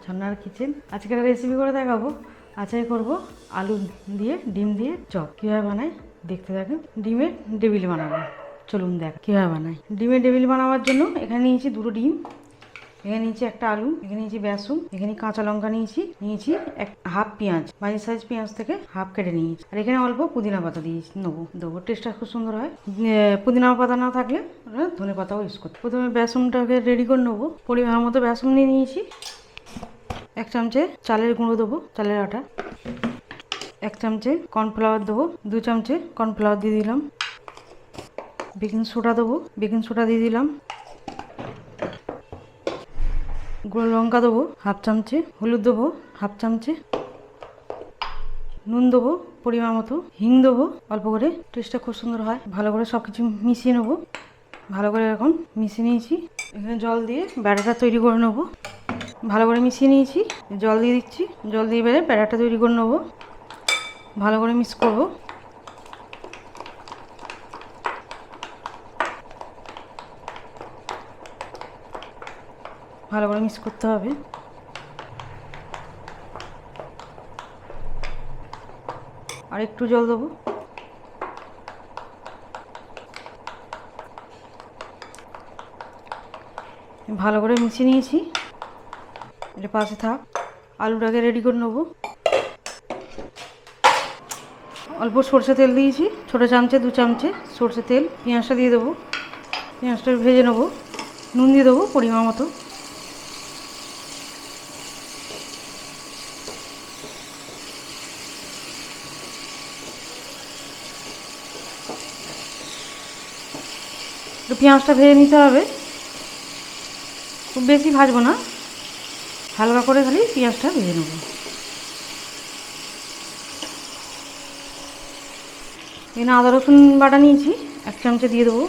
ঝর্ণার কিচেন। আজকে একটা রেসিপি করে দেখাবো। আজকে করব আলু দিয়ে ডিম দিয়ে চপ। কীভাবে বানাই দেখতে থাকেন। ডিমের ডেভিল বানাবো, চলুন দেখ কীভাবে বানাই। ডিমের ডেভিল বানাবার জন্য এখানে নিয়েছি দুটো ডিম, এখানে নিয়েছি একটা আলু, এখানে নিয়েছি বেসন, এখানে কাঁচা লঙ্কা নিয়েছি হাফ পেঁয়াজ, মাঝারি সাইজ পেঁয়াজ থেকে হাফ কেটে নিয়েছি, আর এখানে অল্প পুদিনা পাতা দিয়েছি দেবো, টেস্টটা খুব সুন্দর হয়। পুদিনা পাতা না থাকলে ধনে পাতাও ইউজ করতে। প্রথমে বেসনটাকে রেডি করে নেবো। পরিমাণ মতো বেসন নিয়ে নিয়েছি। 1 চামচে চালের গুঁড়ো দেবো, চালের আটা। 1 চামচে কর্নফ্লাওয়ার দেবো, 2 চামচে কর্নফ্লাওয়ার দিয়ে দিলাম। বেকিং সোডা দেবো, বেকিং সোডা দিয়ে দিলাম। গুঁড়ো লঙ্কা দেবো হাফ চামচে, হলুদ দেবো হাফ চামচে, নুন দেবো পরিমাণ মতো, হিং দেবো অল্প করে, টেস্টটা খুব সুন্দর হয়। ভালো করে সব কিছু মিশিয়ে নেবো। ভালো করে এখন মিশিয়ে নিয়েছি। এখানে জল দিয়ে ব্যাটারটা তৈরি করে নেবো। ভালো করে মিশিয়ে নিয়েছি, জল দিয়ে দিচ্ছি। জল দিয়ে এবারে ব্যাটারটা তৈরি করে নেবো। ভালো করে মিক্স করবো। ভালো করে মিক্স করতে হবে। আর একটু জল দেবো। ভালো করে মিশিয়ে নিয়েছি, এটা পাশে থাক। আলুটাকে রেডি করে নেবো। অল্প সরষে তেল দিয়েছি, ছোটো চামচে 2 চামচে সরষে তেল। পেঁয়াজটা দিয়ে দেবো, পেঁয়াজটা ভেজে নেবো। নুন দিয়ে দেবো পরিমাণ মতো। পেঁয়াজটা ভেজে নিতে হবে, খুব বেশি ভাজবো না, হালকা করে খালি পেঁয়াজটা ভেজে নেব। এখানে আদা রসুন বাটা নিয়েছি, 1 চামচে দিয়ে দেবো।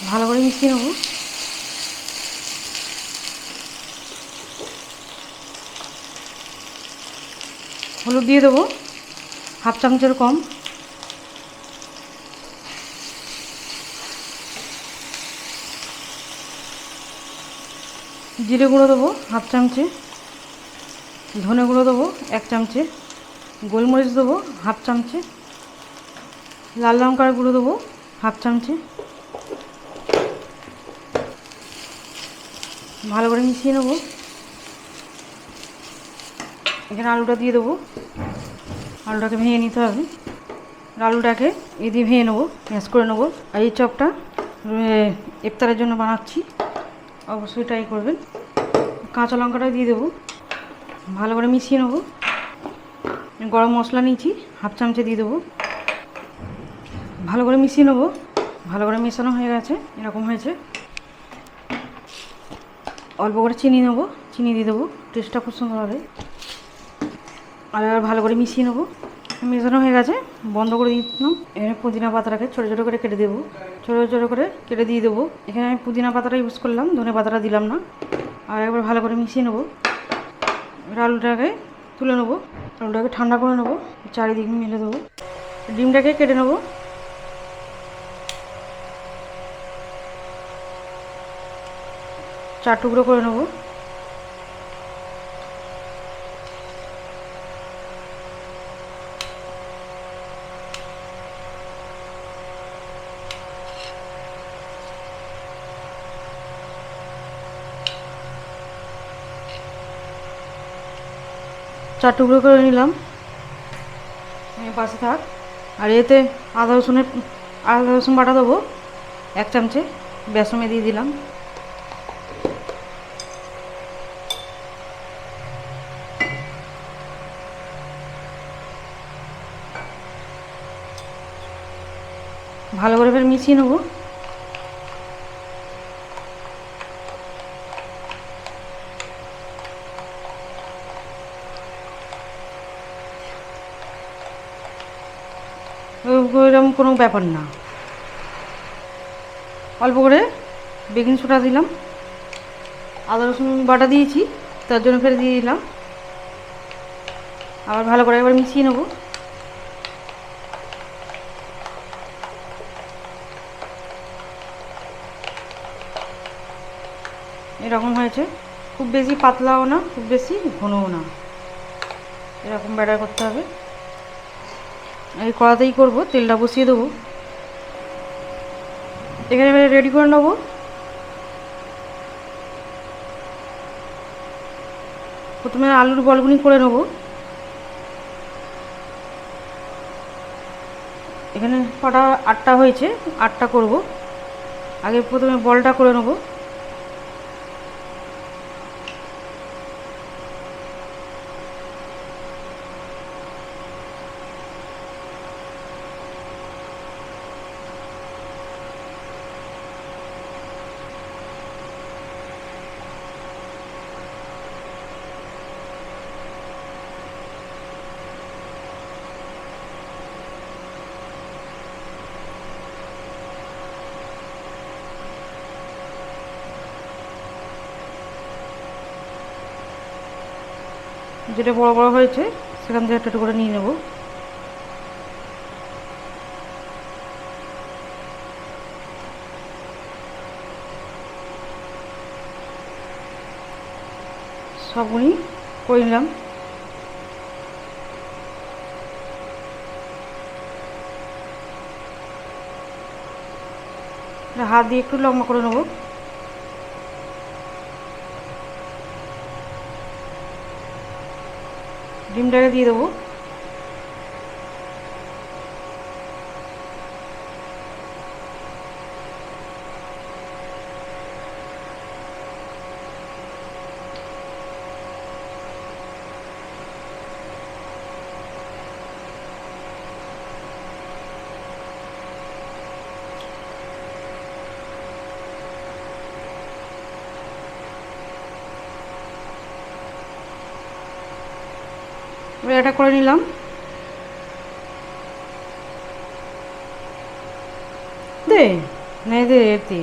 ভালো করে মিশিয়ে নেব। হলুদ দিয়ে দেবো হাফ চামচের কম। জিরে গুঁড়ো দেবো হাফ চামচে, ধনে গুঁড়ো দেবো 1 চামচে, গোলমরিচ দেবো হাফ চামচে, লাল লঙ্কার গুঁড়ো দেবো হাফ চামচে। ভালো করে মিশিয়ে নেব। এখানে আলুটা দিয়ে দেবো, আলুটাকে ভেঙে নিতে হবে। আলুটাকে দিয়ে ভেঙে নেবো, ম্যাশ করে নেবো। আর এই চপটা ইফতারের জন্য বানাচ্ছি, অবশ্যই ট্রাই করবেন। কাঁচা লঙ্কাটা দিয়ে দেবো, ভালো করে মিশিয়ে নেবো। গরম মশলা নিয়েছি হাফ চামচে দিয়ে দেবো। ভালো করে মিশিয়ে নেবো। ভালো করে মেশানো হয়ে গেছে, এরকম হয়েছে। অল্প করে চিনি নেবো, চিনি দিয়ে দেবো, টেস্টটা খুব সুন্দর হবে। আর ভালো করে মিশিয়ে নেবো। মেশানো হয়ে গেছে, বন্ধ করে দিলাম। এখানে পুদিনা পাতাটাকে ছোটো ছোটো করে কেটে দেবো, ছোটো ছোটো করে কেটে দিয়ে দেবো। এখানে আমি পুদিনা পাতাটা ইউজ করলাম, ধনে পাতাটা দিলাম না। আর একবার ভালো করে মিশিয়ে নেবো। আলুটাকে তুলে নেবো, আলুটাকে ঠান্ডা করে নেবো, চারিদিকে মেলে দেবো। ডিমটাকে কেটে নেবো। চার টুকরো করে নেবো। চার টুকরো করে নিলাম, পাশে থাক। আর এতে আদা রসুন বাটা দেবো 1 চামচে, বেসনে দিয়ে দিলাম। ভালো করে ফের মিশিয়ে নেবো। এরকম কোনো ব্যাপার না। অল্প করে বেকিং সোডা দিলাম, আদা রসুন বাটা দিয়েছি তার জন্য ফের দিয়ে দিলাম। আবার ভালো করে একবার মিশিয়ে নেব। এরকম হয়েছে, খুব বেশি পাতলাও না খুব বেশি ঘনও না, এরকম ব্যাটার করতে হবে। এই কড়াতেই করব, তেলটা বসিয়ে দেবো। এখানে রেডি করে নেবো। প্রথমে আলুর বলগুনি করে নেবো। এখানে কটা 8টা হয়েছে, 8টা করব। আগে প্রথমে বলটা করে নেবো। যেটা বড় বড় হয়েছে সেখান থেকে একটা করে নিয়ে নেব। সবগুলি করে নিলাম। হাত দিয়ে একটু লম্বা করে নেব। ডিমটাকে দিয়ে দেবো। এটা করে নিলাম। দে নেই দে এতে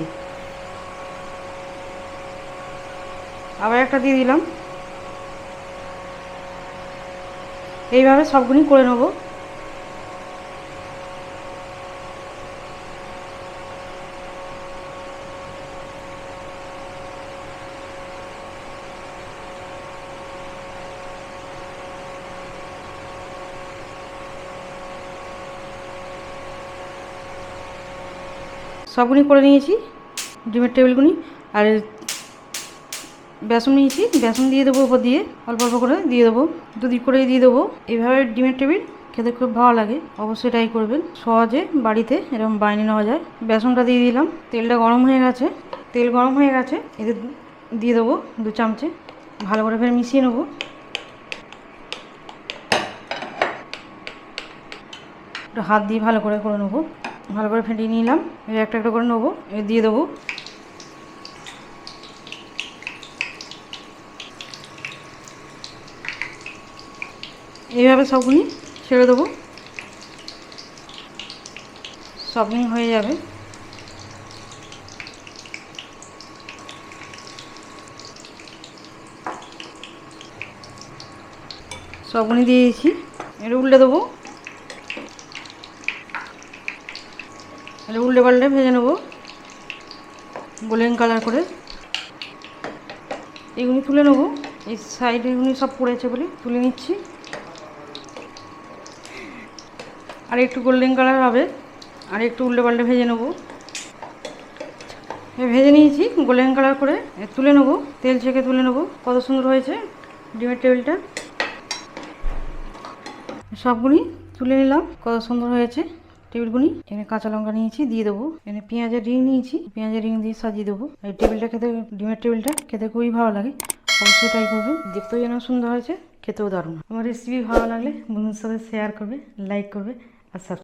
আবার একটা দিয়ে দিলাম। এইভাবে সবগুলি করে নেব। সবগুলি করে নিয়েছি ডিমের টেবিলগুলি। আর বেসন নিয়েছি, বেসন দিয়ে দেবো উপর দিয়ে, অল্প অল্প করে দিয়ে দেবো, দুদিক করে দিয়ে দেবো। এইভাবে ডিমের টেবিল খেতে খুব ভালো লাগে, অবশ্যই ট্রাই করবেন। সহজে বাড়িতে এরকম বানিয়ে নেওয়া যায়। বেসনটা দিয়ে দিলাম। তেলটা গরম হয়ে গেছে, তেল গরম হয়ে গেছে, এতে দিয়ে দেবো 2 চামচে। ভালো করে ফের মিশিয়ে নেবো। একটু হাত দিয়ে ভালো করে নেবো। ভালো করে ফেটিয়ে নিলাম। এবার একটা একটা করে নেবো, দিয়ে দেবো। এইভাবে সবগুলি ছেড়ে দেবো, সবগুলি হয়ে যাবে। সবগুলি দিয়ে দিয়েছি। এটা উল্টে দেবো। এটা উল্টে পাল্টে ভেজে নেবো গোল্ডেন কালার করে। এগুলি তুলে নেবো। এই সাইডে এগুলি সব পড়েছে বলে তুলে নিচ্ছি। আর একটু গোল্ডেন কালার হবে, আর একটু উল্টে পাল্টে ভেজে নেবো। ভেজে নিয়েছি গোল্ডেন কালার করে, তুলে নেবো। তেল ছেঁকে তুলে নেবো। কত সুন্দর হয়েছে ডিমের টেবিলটা। সবগুলি তুলে নিলাম। কত সুন্দর হয়েছে টেবিলগুলি। এখানে কাঁচা লঙ্কা নিয়েছি, দিয়ে দেবো। এখানে পেঁয়াজের রিং নিয়েছি, পেঁয়াজের রিং দিয়ে সাজিয়ে দেবো। এই টেবিলটা খেতে, ডিমের টেবিলটা খেতে খুবই ভালো লাগে, অবশ্যই ট্রাই করবে। দেখতেও যেন সুন্দর হয়েছে, খেতেও দারুণ। আমার রেসিপি ভালো লাগলে বন্ধুদের সাথে শেয়ার করবে, লাইক করবে আর সাবস্ক্রাইব।